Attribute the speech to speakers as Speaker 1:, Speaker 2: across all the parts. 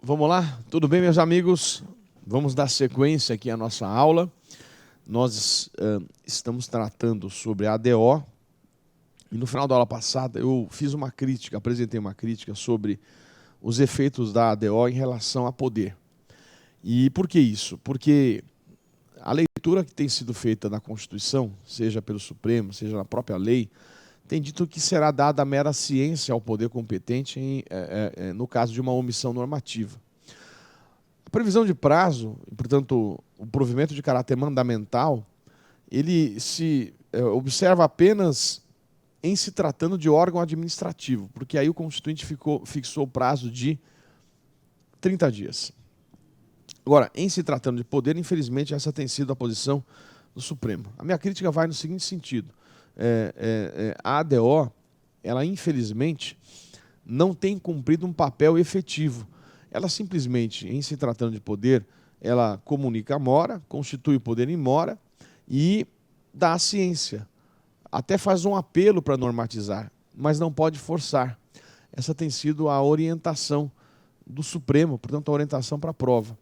Speaker 1: Vamos lá? Tudo bem, meus amigos? Vamos dar sequência aqui à nossa aula. Nós estamos tratando sobre a ADO. E no final da aula passada eu fiz uma crítica, apresentei uma crítica sobre os efeitos da ADO em relação a poder. E por que isso? Porque a leitura que tem sido feita na Constituição, seja pelo Supremo, seja na própria lei, tem dito que será dada mera ciência ao poder competente no caso de uma omissão normativa. A previsão de prazo, e, portanto, o provimento de caráter mandamental, ele se observa apenas em se tratando de órgão administrativo, porque aí o Constituinte fixou o prazo de 30 dias. Agora, em se tratando de poder, infelizmente, essa tem sido a posição do Supremo. A minha crítica vai no seguinte sentido. A ADO, ela infelizmente, não tem cumprido um papel efetivo. Ela simplesmente, em se tratando de poder, ela comunica a mora, constitui o poder em mora e dá a ciência. Até faz um apelo para normatizar, mas não pode forçar. Essa tem sido a orientação do Supremo, portanto, a orientação para a prova.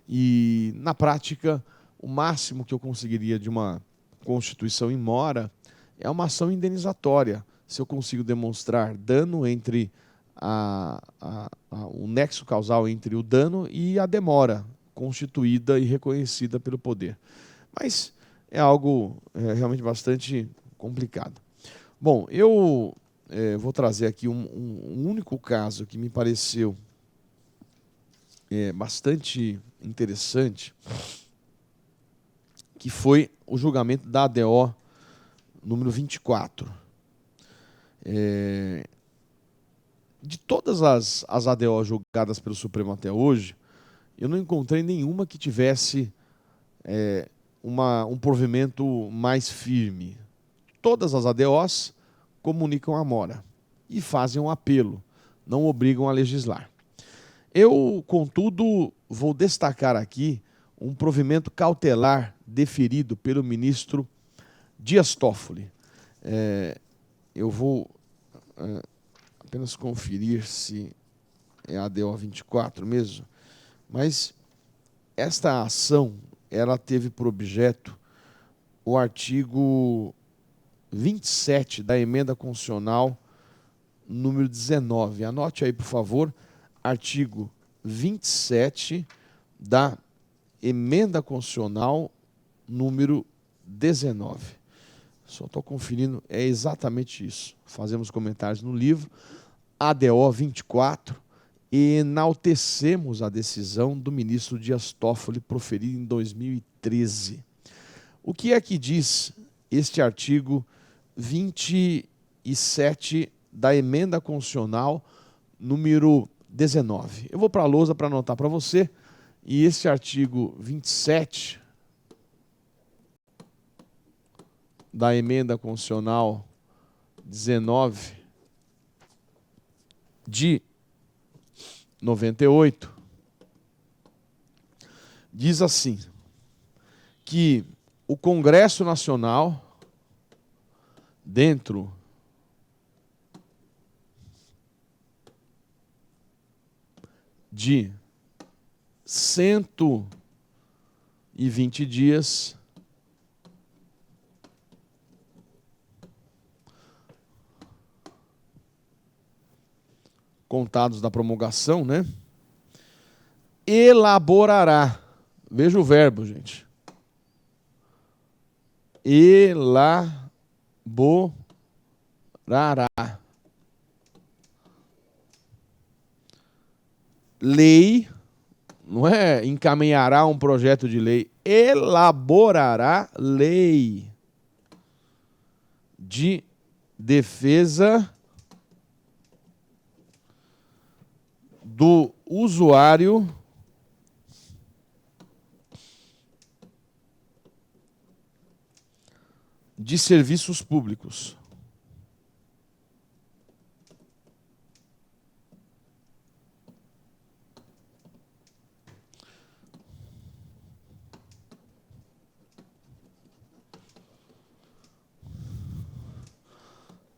Speaker 1: E, na prática, o máximo que eu conseguiria de uma constituição em mora é uma ação indenizatória, se eu consigo demonstrar dano entre o nexo causal entre o dano e a demora constituída e reconhecida pelo poder. Mas é algo realmente bastante complicado. Bom, eu vou trazer aqui um único caso que me pareceu bastante interessante, que foi o julgamento da ADO número 24. De todas as ADO julgadas pelo Supremo até hoje, eu não encontrei nenhuma que tivesse um provimento mais firme. Todas as ADOs comunicam a mora e fazem um apelo, não obrigam a legislar. Eu, contudo, vou destacar aqui um provimento cautelar deferido pelo ministro Dias Toffoli. Eu vou apenas conferir se é a ADO 24 mesmo, mas esta ação ela teve por objeto o artigo 27 da Emenda Constitucional número 19. Anote aí, por favor, artigo 27 da Emenda Constitucional número 19. Só estou conferindo, é exatamente isso. Fazemos comentários no livro, ADO 24, e enaltecemos a decisão do ministro Dias Toffoli proferida em 2013. O que é que diz este artigo 27 da Emenda Constitucional número 19? Eu vou para a lousa para anotar para você, e esse artigo 27 da Emenda Constitucional 19 de 98 diz assim, que o Congresso Nacional, dentro de 120 dias, contados da promulgação, né? Elaborará. Veja o verbo, gente. Elaborará. Lei, não é encaminhará um projeto de lei, elaborará lei de defesa do usuário de serviços públicos.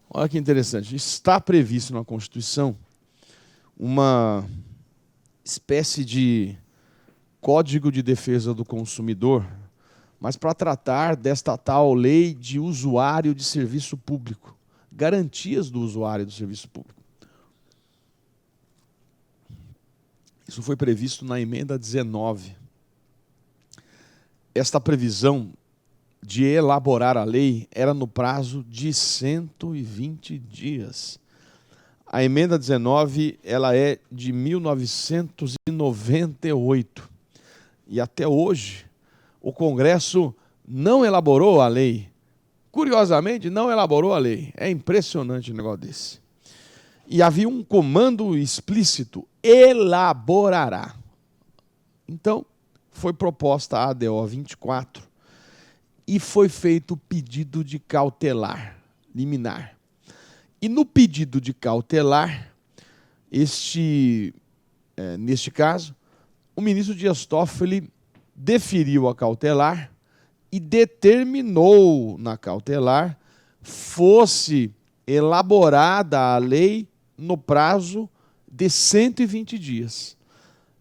Speaker 1: Olha que interessante. Está previsto na Constituição uma espécie de Código de Defesa do Consumidor, mas para tratar desta tal lei de usuário de serviço público, garantias do usuário do serviço público. Isso foi previsto na emenda 19. Esta previsão de elaborar a lei era no prazo de 120 dias. A emenda 19, ela é de 1998. E até hoje, o Congresso não elaborou a lei. Curiosamente, não elaborou a lei. É impressionante um negócio desse. E havia um comando explícito: elaborará. Então, foi proposta a ADO 24 e foi feito pedido de cautelar, liminar. E no pedido de cautelar, neste caso, o ministro Dias Toffoli deferiu a cautelar e determinou na cautelar fosse elaborada a lei no prazo de 120 dias.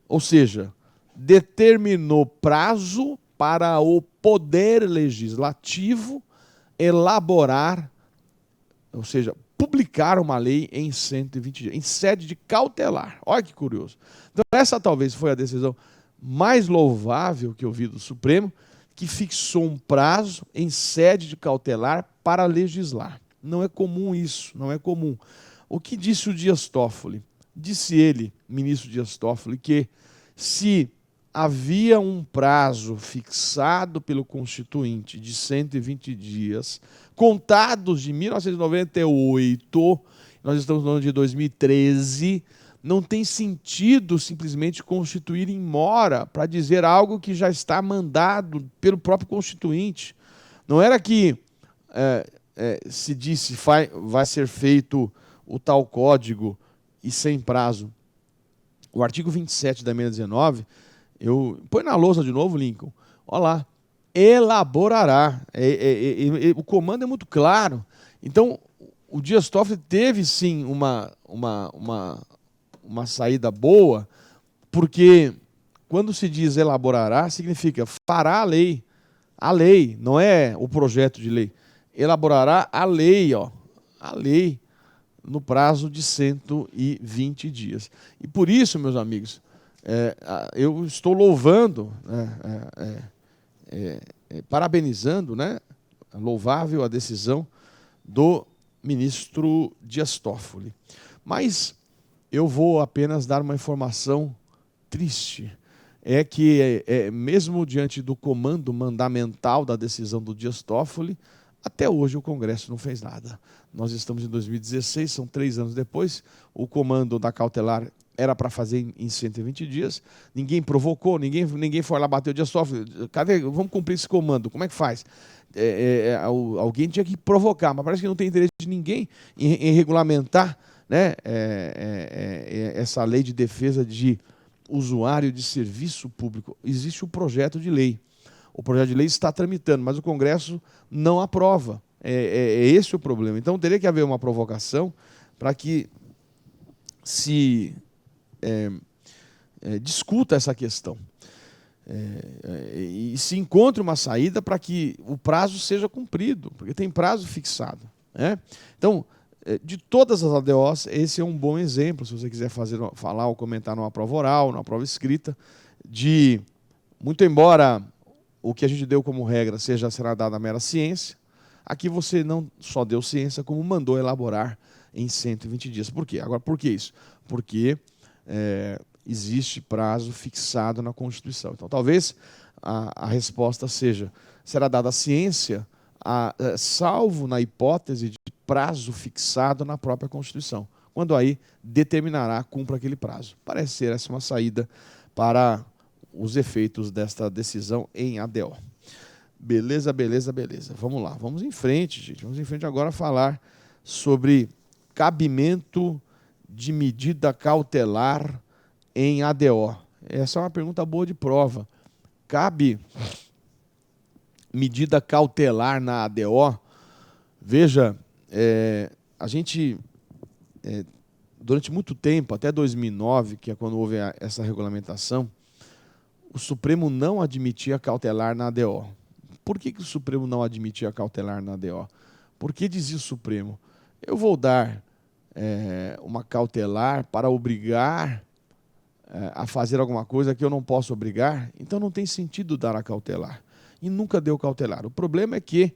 Speaker 1: Ou seja, determinou prazo para o Poder Legislativo elaborar, ou seja, publicar uma lei em 120 dias, em sede de cautelar. Olha que curioso. Então, essa talvez foi a decisão mais louvável que eu vi do Supremo, que fixou um prazo em sede de cautelar para legislar. Não é comum isso, não é comum. O que disse o Dias Toffoli? Disse ele, ministro Dias Toffoli, que se havia um prazo fixado pelo Constituinte de 120 dias, contados de 1998, nós estamos no ano de 2013, não tem sentido simplesmente constituir em mora para dizer algo que já está mandado pelo próprio Constituinte. Não era que se disse vai ser feito o tal código e sem prazo. O artigo 27 da emenda 19, põe na lousa de novo, Lincoln, olha lá, elaborará. O comando é muito claro. Então, o Dias Toffoli teve, sim, uma saída boa, porque quando se diz elaborará, significa fará a lei, não é o projeto de lei. Elaborará a lei, no prazo de 120 dias. E por isso, meus amigos, eu estou louvando, parabenizando, louvável a decisão do ministro Dias Toffoli. Mas eu vou apenas dar uma informação triste. É que, mesmo diante do comando mandamental da decisão do Dias Toffoli, até hoje o Congresso não fez nada. Nós estamos em 2016, são 3 anos depois, o comando da cautelar era para fazer em 120 dias, ninguém provocou, ninguém foi lá bater o Dias Toffoli. Cadê? Vamos cumprir esse comando, como é que faz? Alguém tinha que provocar, mas parece que não tem interesse de ninguém em regulamentar, essa lei de defesa de usuário de serviço público. Existe um projeto de lei. O projeto de lei está tramitando, mas o Congresso não aprova. É esse o problema. Então, teria que haver uma provocação para que se discuta essa questão. E se encontre uma saída para que o prazo seja cumprido, porque tem prazo fixado. Então, de todas as ADOs, esse é um bom exemplo, se você quiser falar ou comentar numa prova oral, numa prova escrita, muito embora o que a gente deu como regra será dada a mera ciência, aqui você não só deu ciência, como mandou elaborar em 120 dias. Por quê? Agora, por que isso? Porque existe prazo fixado na Constituição. Então, talvez a resposta será dada a ciência, salvo na hipótese de prazo fixado na própria Constituição, quando aí determinará, cumpra aquele prazo. Parece ser essa uma saída para os efeitos desta decisão em ADO. Beleza, beleza, beleza. Vamos lá, vamos em frente, gente. Vamos em frente agora a falar sobre cabimento de medida cautelar em ADO. Essa é uma pergunta boa de prova. Cabe medida cautelar na ADO? Veja, a gente durante muito tempo, até 2009, que é quando houve essa regulamentação, o Supremo não admitia cautelar na ADO. Por que o Supremo não admitia cautelar na ADO? Porque dizia o Supremo, eu vou dar uma cautelar para obrigar a fazer alguma coisa que eu não posso obrigar, então não tem sentido dar a cautelar. E nunca deu cautelar. O problema é que,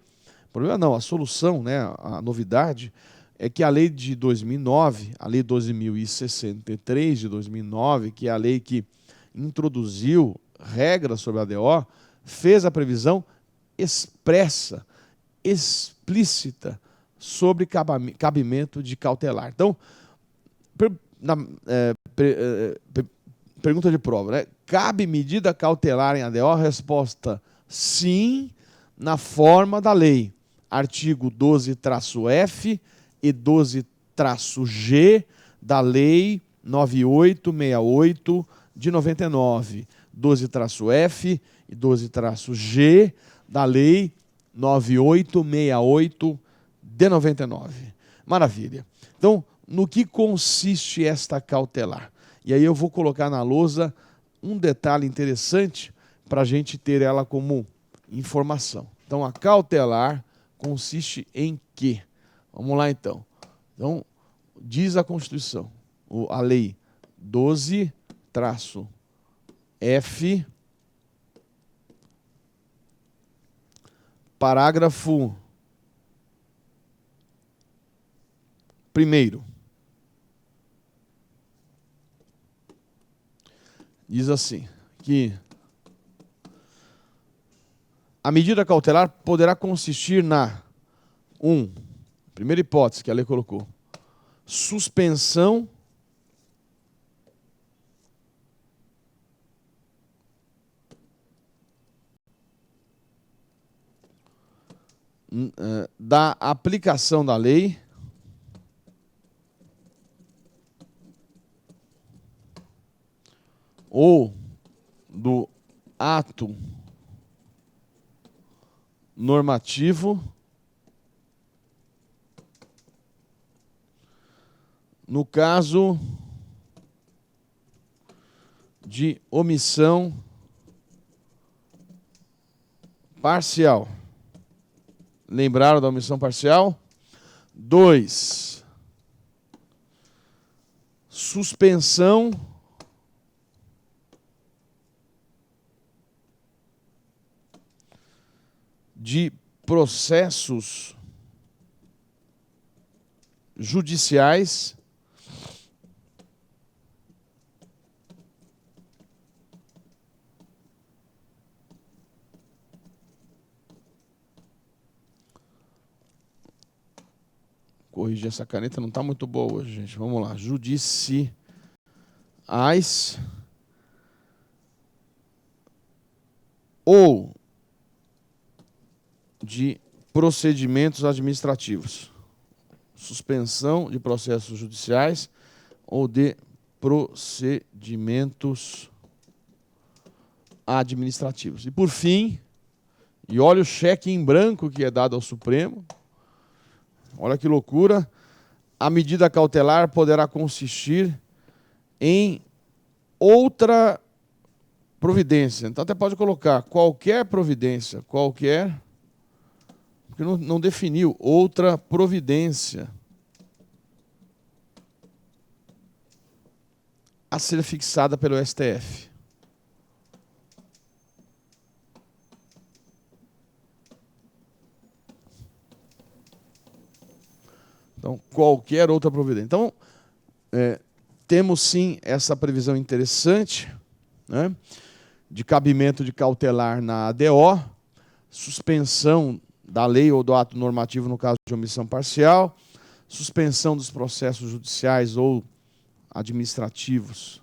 Speaker 1: a solução, né, a novidade, é que a lei de 2009, a lei 12.063 de 2009, que é a lei que introduziu regras sobre a ADO, fez a previsão expressa, explícita, sobre cabimento de cautelar. Então, pergunta de prova, né? Cabe medida cautelar em ADO? Resposta: sim, na forma da lei. Artigo 12-F e 12-G da Lei 9868 de 99. 12-F e 12-G da Lei 9868 de 99. Maravilha. Então, no que consiste esta cautelar? E aí eu vou colocar na lousa um detalhe interessante para a gente ter ela como informação. Então, a cautelar consiste em quê? Vamos lá, então. Então, diz a Constituição, a Lei 12-F, parágrafo 1º. Diz assim, que a medida cautelar poderá consistir na primeira hipótese que a lei colocou, suspensão da aplicação da lei ou do ato normativo no caso de omissão parcial. Lembraram da omissão parcial? 2. Suspensão de processos judiciais corrigir essa caneta, não está muito boa hoje, gente. Vamos lá. Judiciais ou de procedimentos administrativos. Suspensão de processos judiciais ou de procedimentos administrativos. E por fim, e olha o cheque em branco que é dado ao Supremo. Olha que loucura. A medida cautelar poderá consistir em outra providência. Então até pode colocar qualquer providência, qualquer, porque não definiu, outra providência a ser fixada pelo STF. Então, qualquer outra providência. Então, temos sim essa previsão interessante, né, de cabimento de cautelar na ADO, suspensão da lei ou do ato normativo no caso de omissão parcial, suspensão dos processos judiciais ou administrativos,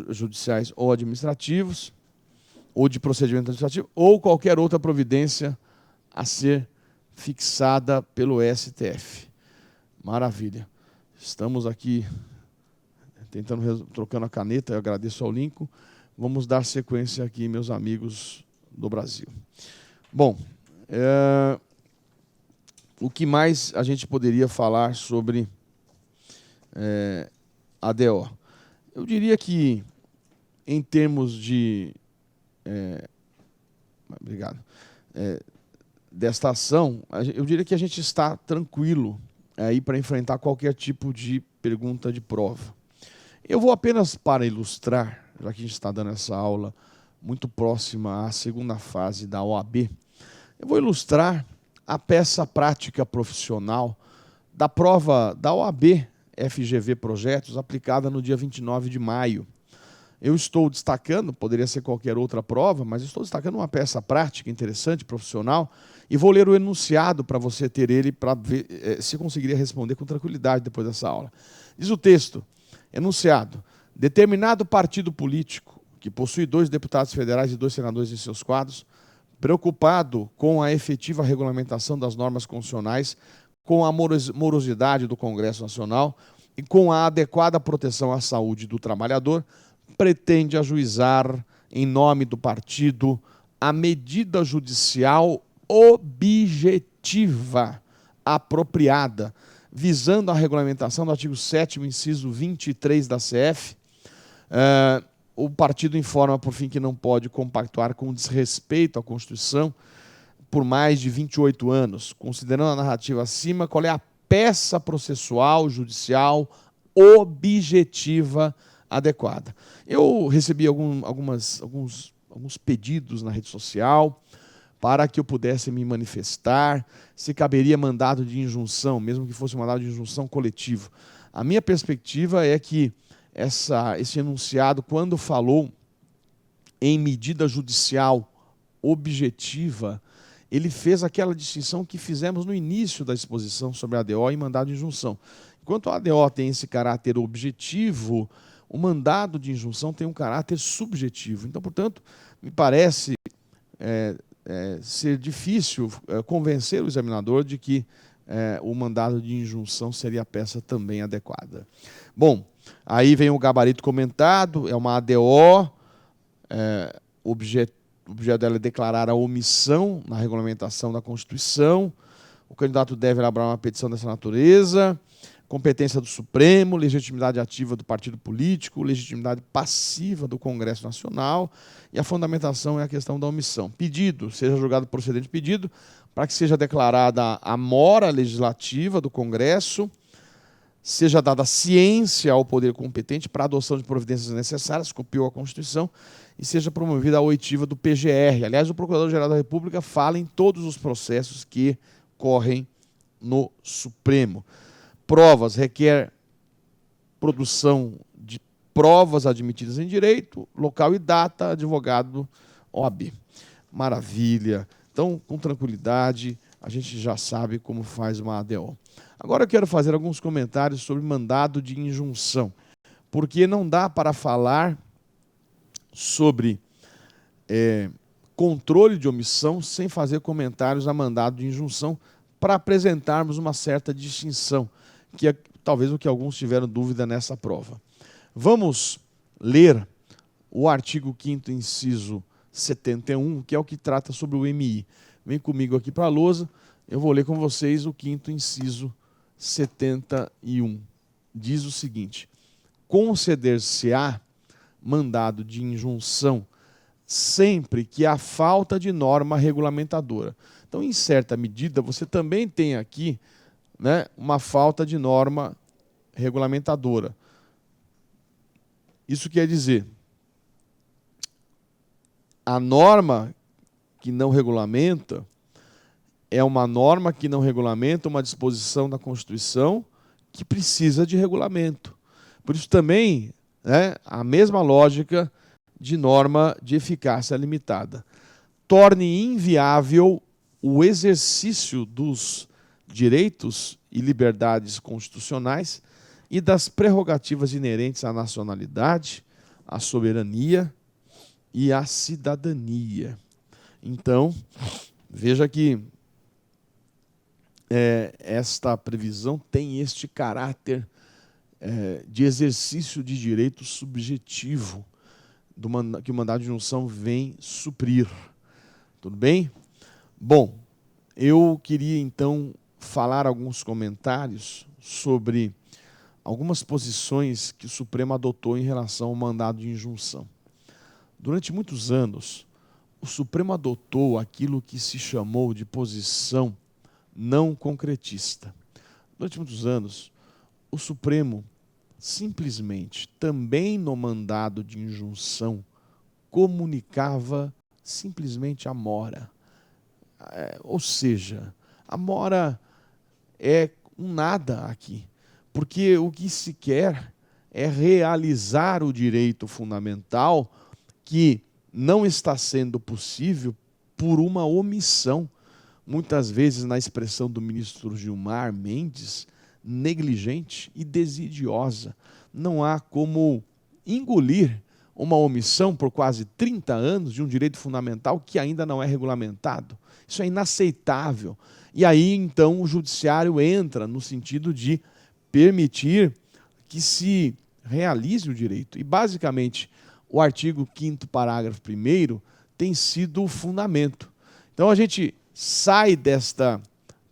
Speaker 1: judiciais ou administrativos, ou de procedimento administrativo, ou qualquer outra providência a ser fixada pelo STF. Maravilha. Estamos aqui trocando a caneta, eu agradeço ao Lincoln. Vamos dar sequência aqui, meus amigos do Brasil. Bom, o que mais a gente poderia falar sobre ADO? Eu diria que, em termos de... obrigado. Desta ação, eu diria que a gente está tranquilo aí para enfrentar qualquer tipo de pergunta de prova. Eu vou apenas, para ilustrar, já que a gente está dando essa aula muito próxima à segunda fase da OAB, eu vou ilustrar a peça prática profissional da prova da OAB FGV Projetos, aplicada no dia 29 de maio. Eu estou destacando, poderia ser qualquer outra prova, mas estou destacando uma peça prática, interessante, profissional, e vou ler o enunciado para você ter ele, para ver se conseguiria responder com tranquilidade depois dessa aula. Diz o texto, enunciado, determinado partido político, que possui 2 deputados federais e 2 senadores em seus quadros, preocupado com a efetiva regulamentação das normas constitucionais, com a morosidade do Congresso Nacional e com a adequada proteção à saúde do trabalhador, pretende ajuizar, em nome do partido, a medida judicial objetiva apropriada, visando a regulamentação do artigo 7º, inciso 23 da CF. O partido informa, por fim, que não pode compactuar com desrespeito à Constituição por mais de 28 anos. Considerando a narrativa acima, qual é a peça processual, judicial, objetiva adequada? Eu recebi alguns pedidos na rede social para que eu pudesse me manifestar, se caberia mandado de injunção, mesmo que fosse um mandado de injunção coletivo. A minha perspectiva é que esse enunciado, quando falou em medida judicial objetiva, ele fez aquela distinção que fizemos no início da exposição sobre a ADO e mandado de injunção. Enquanto a ADO tem esse caráter objetivo, o mandado de injunção tem um caráter subjetivo. Então, portanto, me parece ser difícil convencer o examinador de que o mandado de injunção seria a peça também adequada. Bom, aí vem o gabarito comentado, é uma ADO, o objeto dela é declarar a omissão na regulamentação da Constituição, o candidato deve elaborar uma petição dessa natureza, competência do Supremo, legitimidade ativa do partido político, legitimidade passiva do Congresso Nacional, e a fundamentação é a questão da omissão. Pedido, seja julgado procedente pedido, para que seja declarada a mora legislativa do Congresso, seja dada ciência ao poder competente para a adoção de providências necessárias, copiou a Constituição, e seja promovida a oitiva do PGR. Aliás, o Procurador-Geral da República fala em todos os processos que correm no Supremo. Provas, requer produção de provas admitidas em direito, local e data, advogado OAB. Maravilha. Então, com tranquilidade, a gente já sabe como faz uma ADO. Agora eu quero fazer alguns comentários sobre mandado de injunção, porque não dá para falar sobre controle de omissão sem fazer comentários a mandado de injunção para apresentarmos uma certa distinção, que é talvez o que alguns tiveram dúvida nessa prova. Vamos ler o artigo 5º, inciso 71, que é o que trata sobre o MI. Vem comigo aqui para a lousa, eu vou ler com vocês o 5º, inciso 71. Diz o seguinte: conceder-se-á mandado de injunção sempre que há falta de norma regulamentadora. Então, em certa medida, você também tem aqui, né, uma falta de norma regulamentadora. Isso quer dizer, a norma que não regulamenta é uma norma que não regulamenta uma disposição da Constituição que precisa de regulamento. Por isso também, né, a mesma lógica de norma de eficácia limitada. Torne inviável o exercício dos direitos e liberdades constitucionais e das prerrogativas inerentes à nacionalidade, à soberania e à cidadania. Então, veja que esta previsão tem este caráter de exercício de direito subjetivo que o mandado de injunção vem suprir. Tudo bem? Bom, eu queria então falar alguns comentários sobre algumas posições que o Supremo adotou em relação ao mandado de injunção. Durante muitos anos, o Supremo adotou aquilo que se chamou de posição não concretista. Durante muitos anos, o Supremo simplesmente, também no mandado de injunção, comunicava simplesmente a mora. Ou seja, a mora é um nada aqui, porque o que se quer é realizar o direito fundamental que não está sendo possível por uma omissão, muitas vezes, na expressão do ministro Gilmar Mendes, negligente e desidiosa. Não há como engolir uma omissão por quase 30 anos de um direito fundamental que ainda não é regulamentado. Isso é inaceitável. E aí, então, o judiciário entra no sentido de permitir que se realize o direito. E, basicamente, o artigo 5º, parágrafo 1º, tem sido o fundamento. Então, a gente sai desta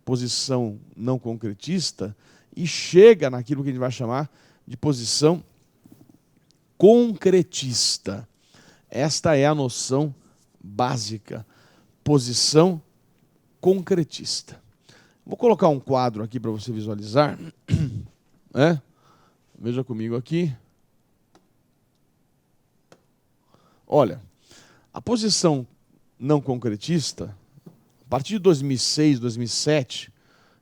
Speaker 1: posição não concretista e chega naquilo que a gente vai chamar de posição concretista. Esta é a noção básica. Posição concretista. Vou colocar um quadro aqui para você visualizar. Veja comigo aqui. Olha, a posição não concretista, a partir de 2006, 2007,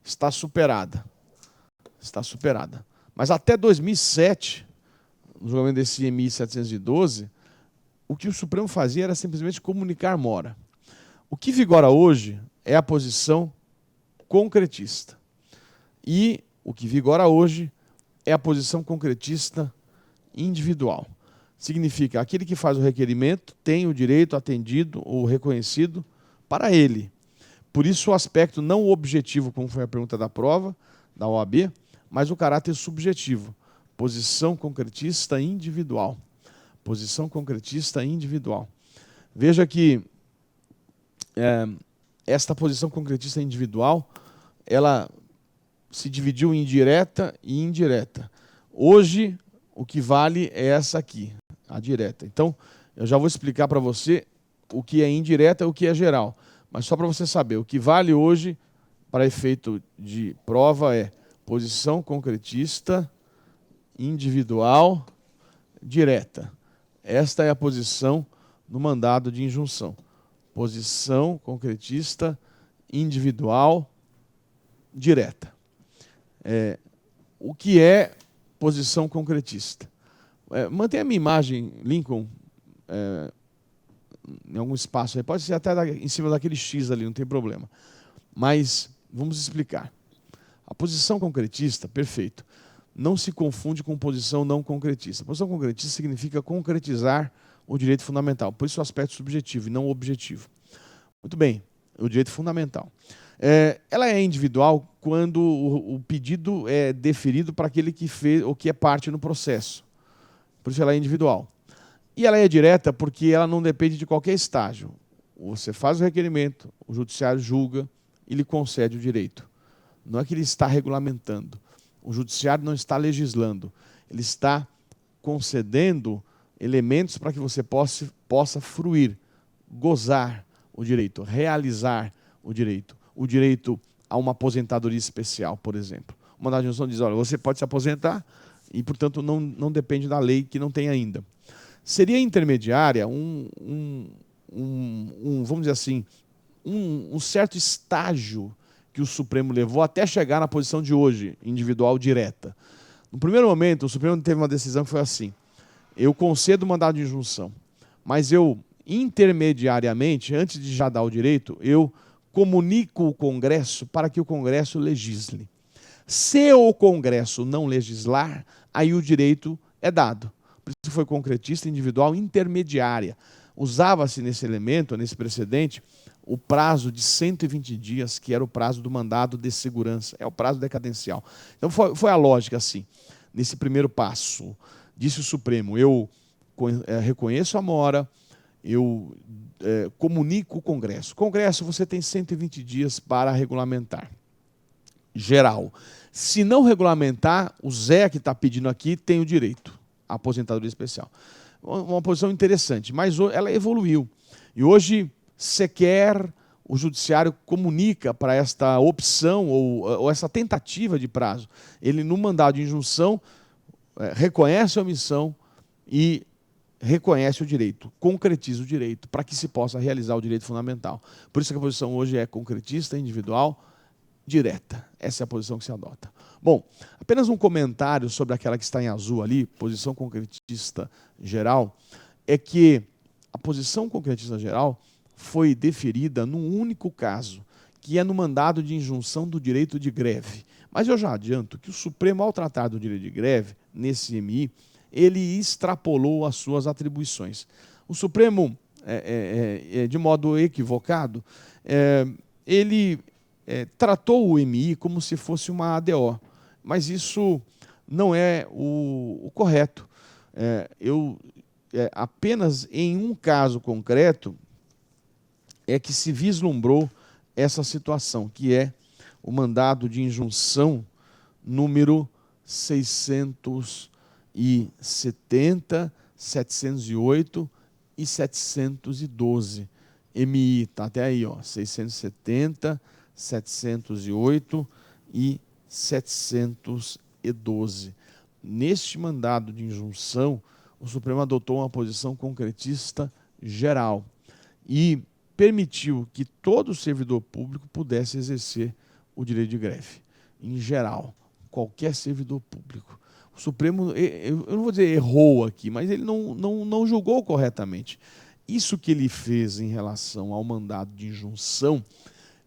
Speaker 1: está superada. Está superada. Mas até 2007, no julgamento desse MI 712, o que o Supremo fazia era simplesmente comunicar mora. O que vigora hoje é a posição concretista. E o que vigora hoje é a posição concretista individual. Significa, aquele que faz o requerimento tem o direito atendido ou reconhecido para ele. Por isso o aspecto não objetivo, como foi a pergunta da prova, da OAB, mas o caráter subjetivo. Posição concretista individual. Posição concretista individual. Veja que esta posição concretista individual, ela se dividiu em direta e indireta. Hoje, o que vale é essa aqui, a direta. Então, eu já vou explicar para você o que é indireta e o que é geral. Mas só para você saber, o que vale hoje, para efeito de prova, é posição concretista individual direta. Esta é a posição no mandado de injunção. Posição concretista individual direta. O que é posição concretista? Mantenha a minha imagem, Lincoln, em algum espaço aí. Pode ser até em cima daquele X ali, não tem problema. Mas vamos explicar. A posição concretista, perfeito, não se confunde com posição não concretista. Posição concretista significa concretizar o direito fundamental. Por isso o aspecto subjetivo e não objetivo. Muito bem, o direito fundamental. Ela é individual quando o pedido é deferido para aquele que fez ou que é parte no processo. Por isso ela é individual. E ela é direta porque ela não depende de qualquer estágio. Você faz o requerimento, o judiciário julga e lhe concede o direito. Não é que ele está regulamentando. O judiciário não está legislando. Ele está concedendo elementos para que você possa fruir, gozar o direito, realizar o direito a uma aposentadoria especial, por exemplo. O mandado de injunção diz, olha, você pode se aposentar e, portanto, não depende da lei que não tem ainda. Seria intermediária vamos dizer assim, um certo estágio que o Supremo levou até chegar na posição de hoje, individual direta. No primeiro momento, o Supremo teve uma decisão que foi assim, eu concedo o mandado de injunção, mas eu, intermediariamente, antes de já dar o direito, eu comunico o Congresso para que o Congresso legisle. Se o Congresso não legislar, aí o direito é dado. Por isso foi concretista individual intermediária. Usava-se nesse elemento, nesse precedente, o prazo de 120 dias, que era o prazo do mandado de segurança, é o prazo decadencial. Então foi a lógica assim, nesse primeiro passo. Disse o Supremo, eu reconheço a mora, eu comunico o Congresso. Congresso, você tem 120 dias para regulamentar. geral. Se não regulamentar, o Zé que está pedindo aqui tem o direito à aposentadoria especial. Uma posição interessante, mas ela evoluiu. E hoje, sequer o judiciário comunica para esta opção ou essa tentativa de prazo. Ele, no mandado de injunção, reconhece a omissão e reconhece o direito, concretiza o direito, para que se possa realizar o direito fundamental. Por isso que a posição hoje é concretista, individual, direta. Essa é a posição que se adota. Bom, apenas um comentário sobre aquela que está em azul ali, posição concretista geral, é que a posição concretista geral foi deferida num único caso, que é no mandado de injunção do direito de greve. Mas eu já adianto que o Supremo, ao tratar do direito de greve, nesse MI, ele extrapolou as suas atribuições. O Supremo, de modo equivocado, ele tratou o MI como se fosse uma ADO, mas isso não é o correto. Apenas em um caso concreto é que se vislumbrou essa situação, que é o mandado de injunção número 670, 708 e 712. MI, está até aí, ó, 670, 708 e 712. Neste mandado de injunção, o Supremo adotou uma posição concretista geral e permitiu que todo servidor público pudesse exercer o direito de greve, em geral, qualquer servidor público. O Supremo, eu não vou dizer errou aqui, mas ele não julgou corretamente. Isso que ele fez em relação ao mandado de injunção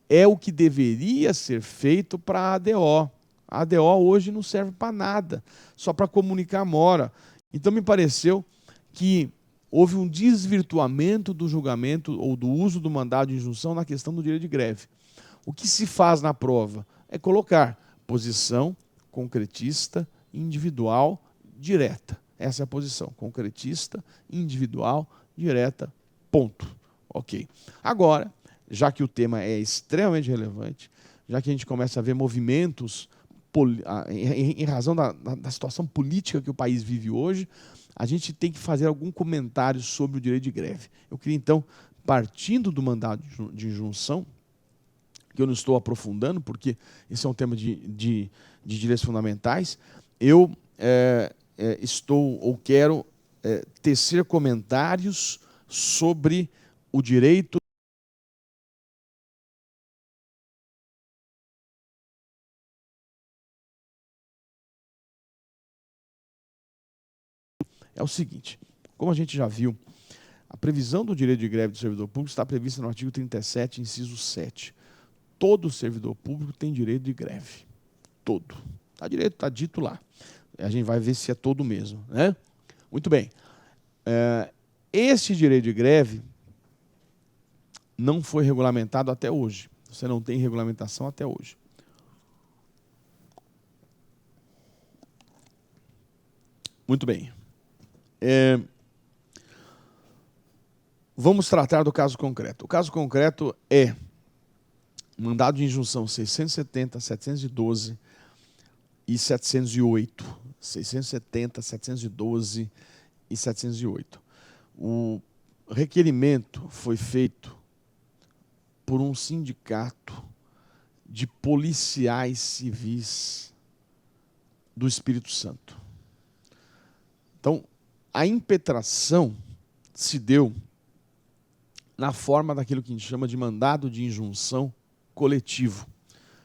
Speaker 1: é o que deveria ser feito para a ADO. A ADO hoje não serve para nada, só para comunicar a mora. Então me pareceu que houve um desvirtuamento do julgamento ou do uso do mandado de injunção na questão do direito de greve. O que se faz na prova é colocar posição concretista, individual, direta. Essa é a posição, concretista, individual, direta, ponto. Ok. Agora, já que o tema é extremamente relevante, já que a gente começa a ver movimentos em razão da situação política que o país vive hoje, a gente tem que fazer algum comentário sobre o direito de greve. Eu queria, então, partindo do mandado de injunção, que eu não estou aprofundando, porque esse é um tema de direitos fundamentais, eu estou ou quero tecer comentários sobre o direito é o seguinte, como a gente já viu, a previsão do direito de greve do servidor público está prevista no artigo 37, inciso 7. Todo servidor público tem direito de greve. Todo. Está dito lá. A gente vai ver se é todo mesmo, né? Muito bem. Esse direito de greve não foi regulamentado até hoje. Você não tem regulamentação até hoje. Muito bem. Vamos tratar do caso concreto. O caso concreto é mandado de injunção 670, 712 e 708. 670, 712 e 708. O requerimento foi feito por um sindicato de policiais civis do Espírito Santo. Então, a impetração se deu na forma daquilo que a gente chama de mandado de injunção coletivo,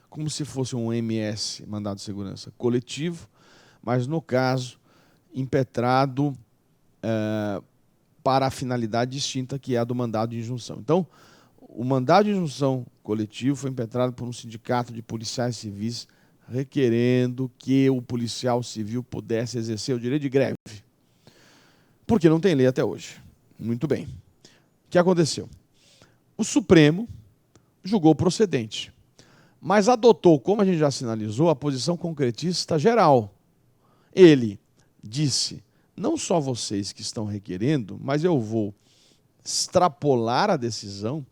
Speaker 1: como se fosse um MS, mandado de segurança coletivo, mas, no caso, impetrado para a finalidade distinta, que é a do mandado de injunção. Então, o mandado de injunção coletivo foi impetrado por um sindicato de policiais civis requerendo que o policial civil pudesse exercer o direito de greve, porque não tem lei até hoje. Muito bem. O que aconteceu? O Supremo julgou procedente, mas adotou, como a gente já sinalizou, a posição concretista geral. Ele disse, não só vocês que estão requerendo, mas eu vou extrapolar a decisão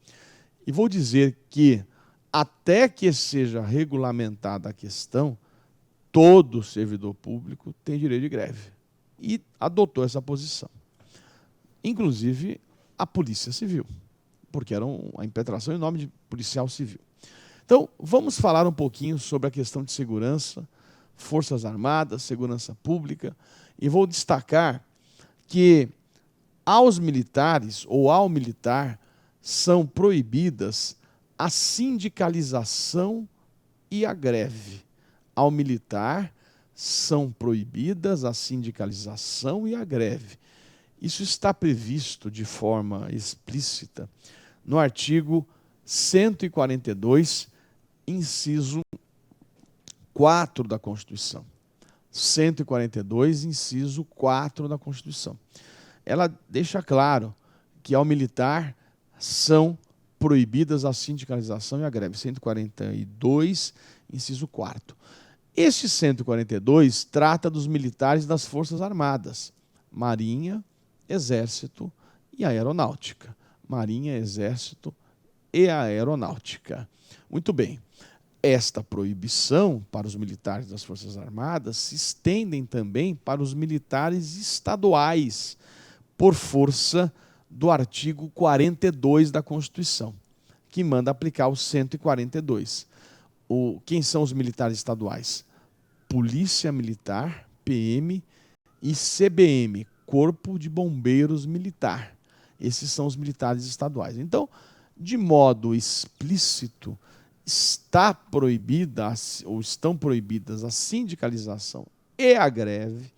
Speaker 1: e vou dizer que até que seja regulamentada a questão, todo servidor público tem direito de greve. E adotou essa posição. Inclusive a Polícia Civil, porque era a impetração em nome de policial civil. Então, vamos falar um pouquinho sobre a questão de segurança, Forças Armadas, segurança pública, e vou destacar que aos militares ou ao militar são proibidas a sindicalização e a greve. Ao militar são proibidas a sindicalização e a greve. Isso está previsto de forma explícita no artigo 142, inciso 4 da Constituição. 142, inciso 4 da Constituição. Ela deixa claro que ao militar são proibidas a sindicalização e a greve. 142, inciso 4. Este 142 trata dos militares das Forças Armadas, Marinha, Exército e Aeronáutica. Marinha, Exército e Aeronáutica. Muito bem. Esta proibição para os militares das Forças Armadas se estendem também para os militares estaduais, por força do artigo 42 da Constituição, que manda aplicar o 142. Quem são os militares estaduais? Polícia Militar, PM e CBM, Corpo de Bombeiros Militar. Esses são os militares estaduais. Então, de modo explícito, está proibida ou estão proibidas a sindicalização e a greve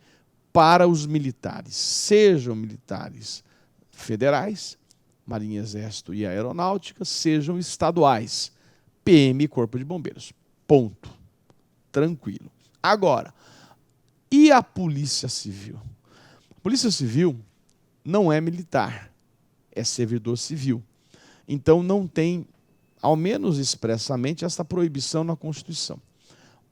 Speaker 1: para os militares, sejam militares federais, Marinha, Exército e Aeronáutica, sejam estaduais, PM e Corpo de Bombeiros. Ponto. Tranquilo. Agora, e a Polícia Civil? A Polícia Civil não é militar, é servidor civil. Então não tem, ao menos expressamente, essa proibição na Constituição.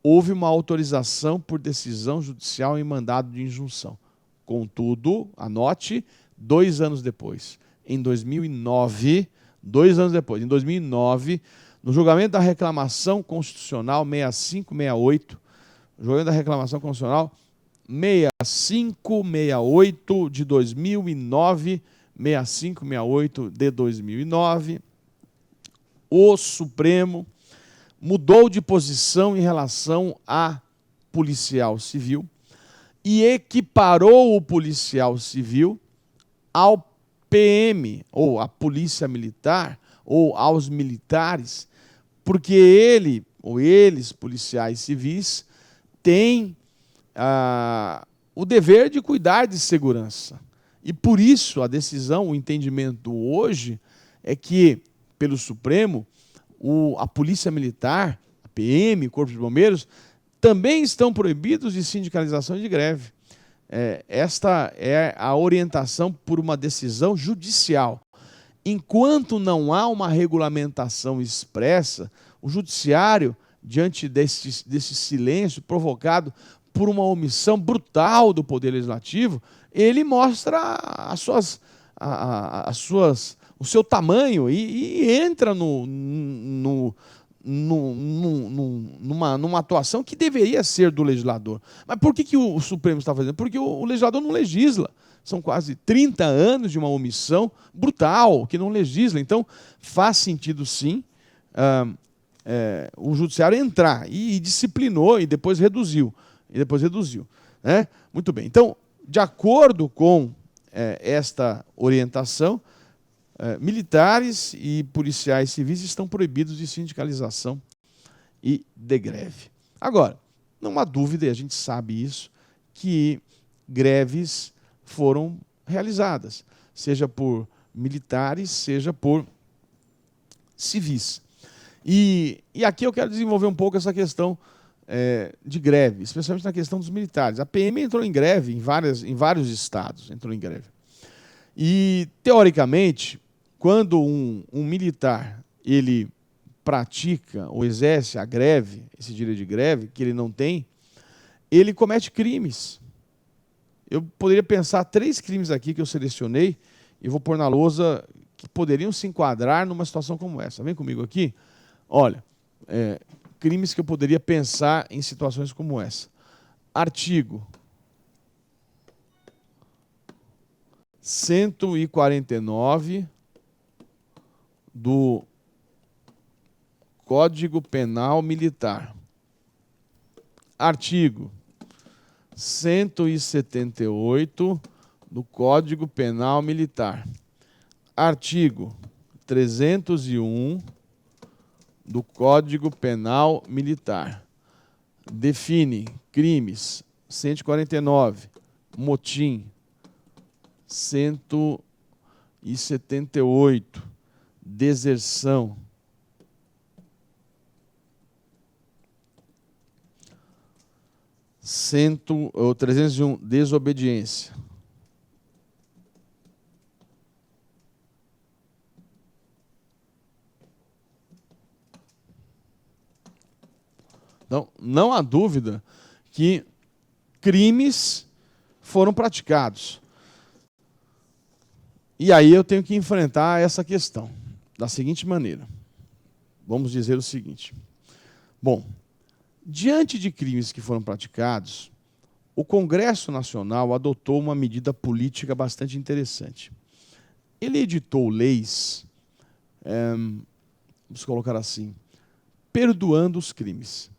Speaker 1: Houve uma autorização por decisão judicial em mandado de injunção. Contudo, anote, 2 anos depois, em 2009, 2 anos depois, em 2009, no julgamento da reclamação constitucional 6568, julgamento da reclamação constitucional 6568 de 2009, 6568 de 2009, o Supremo mudou de posição em relação a policial civil e equiparou o policial civil ao PM, ou à polícia militar, ou aos militares, porque ele, ou eles, policiais civis, têm o dever de cuidar de segurança. E por isso a decisão, o entendimento hoje é que, pelo Supremo, a Polícia Militar, a PM, o Corpo de Bombeiros, também estão proibidos de sindicalização e de greve. Esta é a orientação por uma decisão judicial. Enquanto não há uma regulamentação expressa, o Judiciário, diante desse silêncio provocado por uma omissão brutal do Poder Legislativo, ele mostra o seu tamanho e entra numa atuação que deveria ser do legislador. Mas por que o Supremo está fazendo? Porque o legislador não legisla. São quase 30 anos de uma omissão brutal, que não legisla. Então, faz sentido, sim, o Judiciário entrar. E disciplinou, e depois reduziu. Né? Muito bem. Então, de acordo com esta orientação, militares e policiais civis estão proibidos de sindicalização e de greve. Agora, não há dúvida, e a gente sabe isso, que greves foram realizadas, seja por militares, seja por civis. E aqui eu quero desenvolver um pouco essa questão de greve, especialmente na questão dos militares. A PM entrou em greve em vários estados, entrou em greve. E, teoricamente, quando um militar ele pratica ou exerce a greve, esse direito de greve, que ele não tem, ele comete crimes. Eu poderia pensar 3 crimes aqui que eu selecionei e vou pôr na lousa que poderiam se enquadrar numa situação como essa. Vem comigo aqui. Olha, crimes que eu poderia pensar em situações como essa. Artigo 149 do Código Penal Militar. Artigo 178 do Código Penal Militar. Artigo 301 do Código Penal Militar. Define crimes. 149, motim. 178, deserção. 301, desobediência. Então, não há dúvida que crimes foram praticados. E aí eu tenho que enfrentar essa questão da seguinte maneira. Vamos dizer o seguinte. Bom, diante de crimes que foram praticados, o Congresso Nacional adotou uma medida política bastante interessante. Ele editou leis, vamos colocar assim, perdoando os crimes.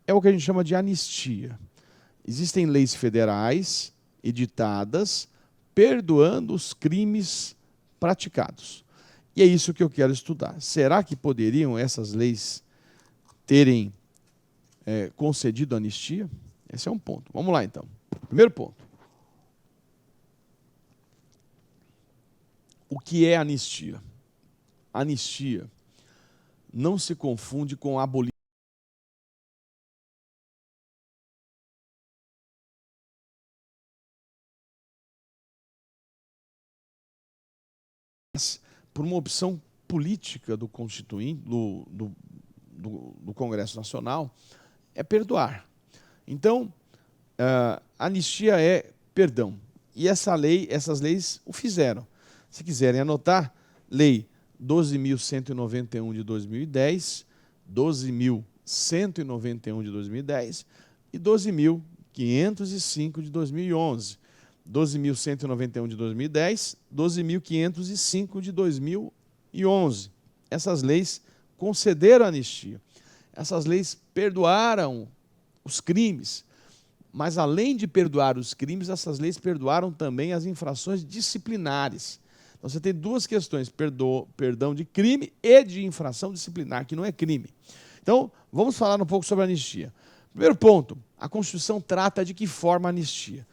Speaker 1: É o que a gente chama de anistia. Existem leis federais editadas perdoando os crimes praticados. E é isso que eu quero estudar. Será que poderiam essas leis terem concedido anistia? Esse é um ponto. Vamos lá, então. Primeiro ponto. O que é anistia? Anistia não se confunde com abolição. Por uma opção política do Constituinte, do Congresso Nacional, é perdoar. Então, anistia é perdão. E essas leis o fizeram. Se quiserem anotar, Lei 12.191 de 2010, 12.191 de 2010 e 12.505 de 2011. 12.191 de 2010, 12.505 de 2011. Essas leis concederam anistia. Essas leis perdoaram os crimes, mas além de perdoar os crimes, essas leis perdoaram também as infrações disciplinares. Então você tem duas questões, perdão de crime e de infração disciplinar, que não é crime. Então, vamos falar um pouco sobre a anistia. Primeiro ponto, a Constituição trata de que forma a anistia.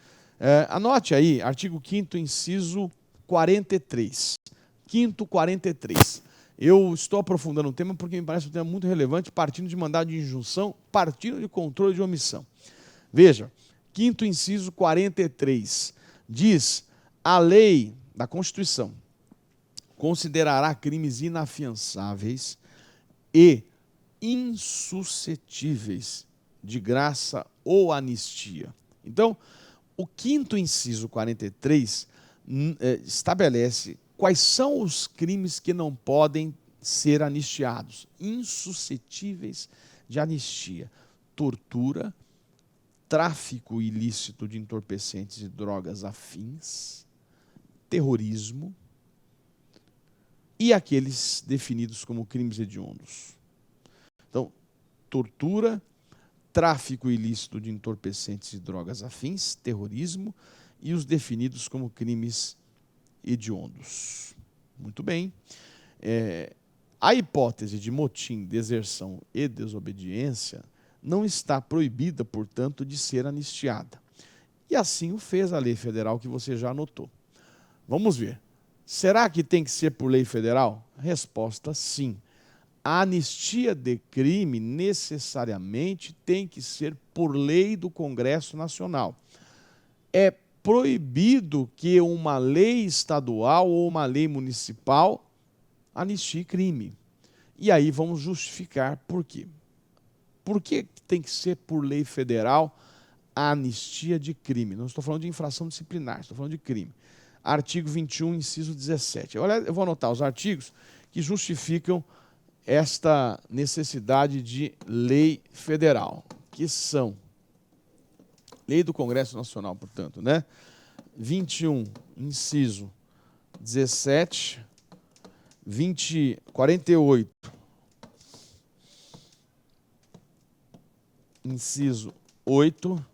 Speaker 1: Anote aí, artigo 5º, inciso 43. 5º, 43. Eu estou aprofundando o tema porque me parece um tema muito relevante, partindo de mandado de injunção, partindo de controle de omissão. Veja, 5º, inciso 43, diz: a lei da Constituição considerará crimes inafiançáveis e insuscetíveis de graça ou anistia. Então, o 5º inciso 43 estabelece quais são os crimes que não podem ser anistiados, insuscetíveis de anistia: tortura, tráfico ilícito de entorpecentes e drogas afins, terrorismo e aqueles definidos como crimes hediondos. Então, tortura, tráfico ilícito de entorpecentes e drogas afins, terrorismo e os definidos como crimes hediondos. Muito bem. A hipótese de motim, deserção e desobediência não está proibida, portanto, de ser anistiada. E assim o fez a lei federal que você já anotou. Vamos ver. Será que tem que ser por lei federal? Resposta: sim. A anistia de crime necessariamente tem que ser por lei do Congresso Nacional. É proibido que uma lei estadual ou uma lei municipal anistie crime. E aí vamos justificar por quê. Por que tem que ser por lei federal a anistia de crime? Não estou falando de infração disciplinar, estou falando de crime. Artigo 21, inciso 17. Olha, eu vou anotar os artigos que justificam esta necessidade de lei federal, que são lei do Congresso Nacional, portanto, né? 21, inciso 17, 48, inciso 8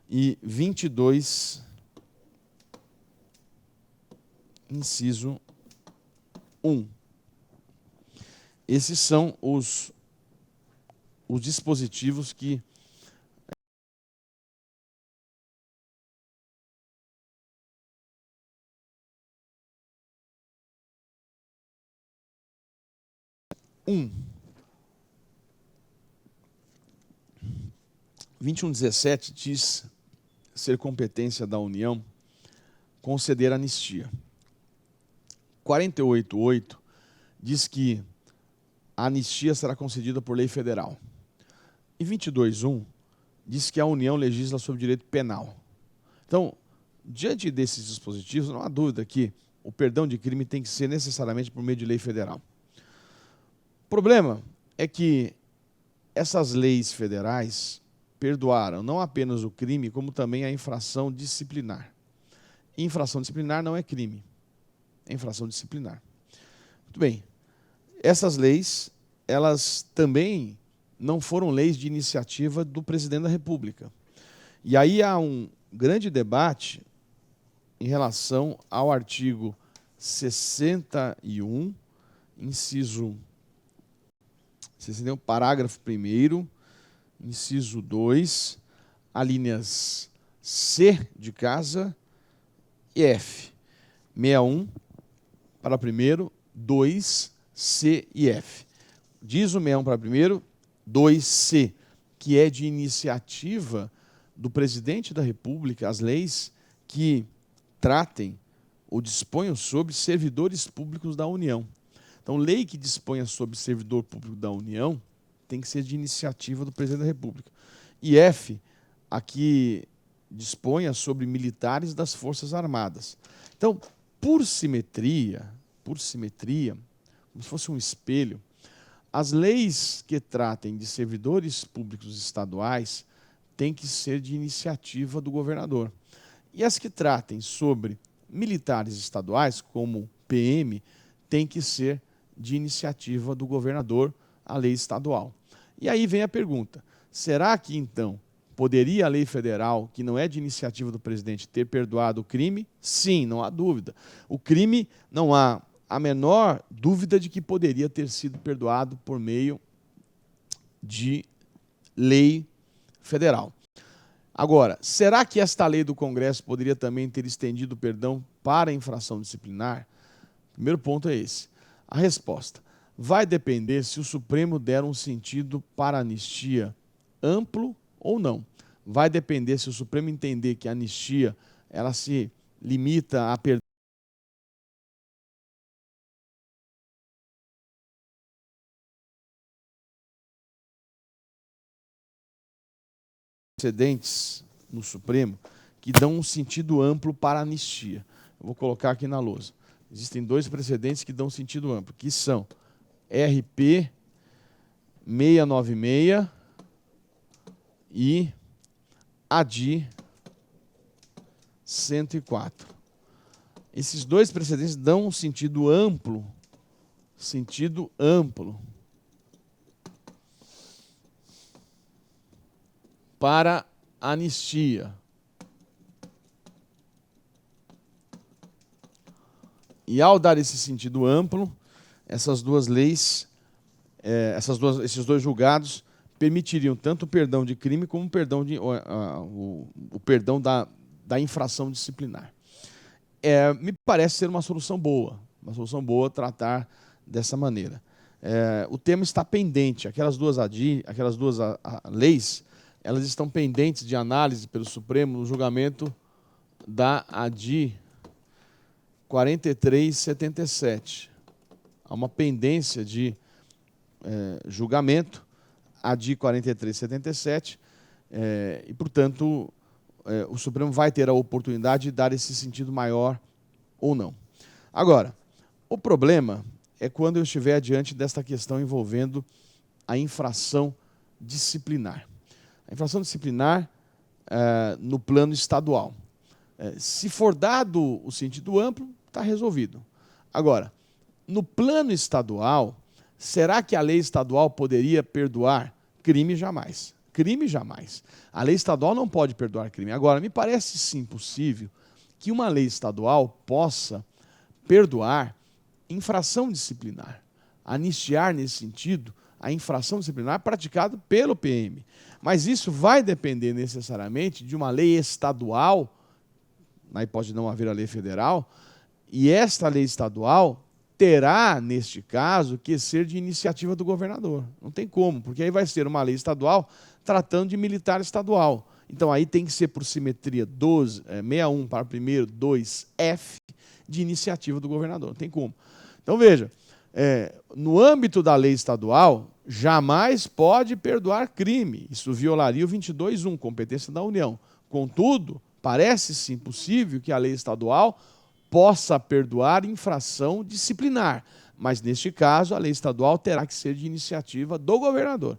Speaker 1: e 22, inciso 1. Esses são os dispositivos que um 2117 diz ser competência da União conceder anistia. 48.8 diz que a anistia será concedida por lei federal. E 22.1 diz que a União legisla sobre direito penal. Então, diante desses dispositivos, não há dúvida que o perdão de crime tem que ser necessariamente por meio de lei federal. O problema é que essas leis federais perdoaram não apenas o crime, como também a infração disciplinar. Infração disciplinar não é crime, é infração disciplinar. Muito bem. Essas leis, elas também não foram leis de iniciativa do presidente da República. E aí há um grande debate em relação ao artigo 61, inciso 61, parágrafo 1º, inciso 2, alíneas C de casa e F. 61 para primeiro, 2, C e F. Diz o 61 para primeiro, 2C, que é de iniciativa do presidente da República, as leis que tratem ou disponham sobre servidores públicos da União. Então, lei que disponha sobre servidor público da União tem que ser de iniciativa do presidente da República. E F, a que disponha sobre militares das Forças Armadas. Então, por simetria, como se fosse um espelho, as leis que tratem de servidores públicos estaduais têm que ser de iniciativa do governador. E as que tratem sobre militares estaduais, como PM, têm que ser de iniciativa do governador, a lei estadual. E aí vem a pergunta, será que então poderia a lei federal, que não é de iniciativa do presidente, ter perdoado o crime? Sim, não há dúvida. O crime, não há a menor dúvida de que poderia ter sido perdoado por meio de lei federal. Agora, será que esta lei do Congresso poderia também ter estendido o perdão para a infração disciplinar? O primeiro ponto é esse. A resposta vai depender se o Supremo der um sentido para a anistia amplo ou não. Vai depender se o Supremo entender que a anistia ela se limita a perdão precedentes no Supremo que dão um sentido amplo para a anistia. Eu vou colocar aqui na lousa. Existem dois precedentes que dão sentido amplo, que são RP 696 e ADI 104. Esses dois precedentes dão um sentido amplo para a anistia. E ao dar esse sentido amplo, essas duas leis, esses dois julgados permitiriam tanto o perdão de crime como o perdão, o perdão da infração disciplinar. Me parece ser uma solução boa tratar dessa maneira. O tema está pendente, aquelas duas leis, elas estão pendentes de análise pelo Supremo no julgamento da ADI 4377. Há uma pendência de julgamento, ADI 4377, e, portanto, o Supremo vai ter a oportunidade de dar esse sentido maior ou não. Agora, o problema é quando eu estiver diante desta questão envolvendo a infração disciplinar. A infração disciplinar no plano estadual. Se for dado o sentido amplo, está resolvido. Agora, no plano estadual, será que a lei estadual poderia perdoar? Crime jamais. Crime jamais. A lei estadual não pode perdoar crime. Agora, me parece sim possível que uma lei estadual possa perdoar infração disciplinar, anistiar nesse sentido a infração disciplinar praticada pelo PM. Mas isso vai depender necessariamente de uma lei estadual, aí pode não haver a lei federal, e esta lei estadual terá, neste caso, que ser de iniciativa do governador. Não tem como, porque aí vai ser uma lei estadual tratando de militar estadual. Então aí tem que ser por simetria 61 para o primeiro, 2F, de iniciativa do governador. Não tem como. Então veja, no âmbito da lei estadual, jamais pode perdoar crime. Isso violaria o 22.1, competência da União. Contudo, parece sim possível que a lei estadual possa perdoar infração disciplinar, mas neste caso a lei estadual terá que ser de iniciativa do governador.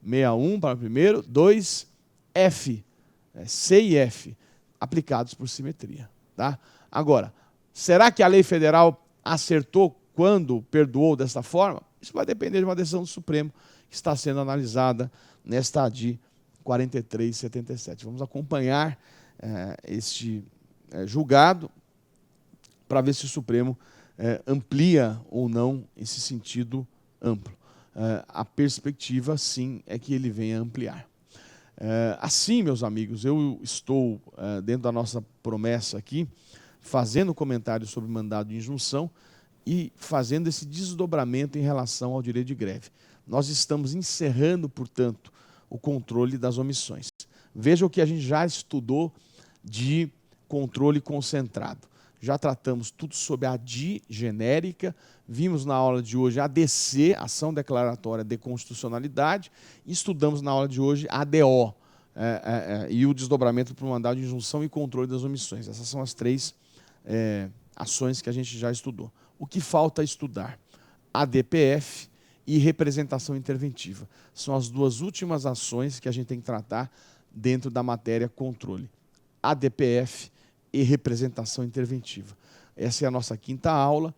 Speaker 1: 61 para o primeiro, 2F, C e F, aplicados por simetria. Tá? Agora, será que a lei federal acertou quando perdoou dessa forma? Isso vai depender de uma decisão do Supremo que está sendo analisada nesta ADI 4377. Vamos acompanhar este julgado para ver se o Supremo amplia ou não esse sentido amplo. A perspectiva, sim, é que ele venha ampliar. Assim, meus amigos, eu estou, dentro da nossa promessa aqui, fazendo comentários sobre mandado de injunção e fazendo esse desdobramento em relação ao direito de greve. Nós estamos encerrando, portanto, o controle das omissões. Veja o que a gente já estudou de controle concentrado. Já tratamos tudo sobre a ADI genérica, vimos na aula de hoje a ADC, Ação Declaratória de Constitucionalidade, e estudamos na aula de hoje a ADO, e o desdobramento para o mandado de injunção e controle das omissões. Essas são as três ações que a gente já estudou. O que falta estudar? ADPF e representação interventiva. São as duas últimas ações que a gente tem que tratar dentro da matéria controle. ADPF e representação interventiva. Essa é a nossa quinta aula,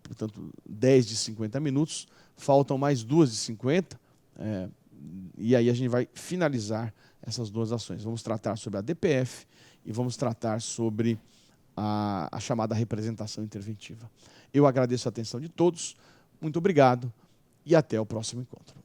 Speaker 1: portanto, 10 de 50 minutos, faltam mais 2 de 50, e aí a gente vai finalizar essas duas ações. Vamos tratar sobre a ADPF e vamos tratar sobre a chamada representação interventiva. Eu agradeço a atenção de todos, muito obrigado e até o próximo encontro.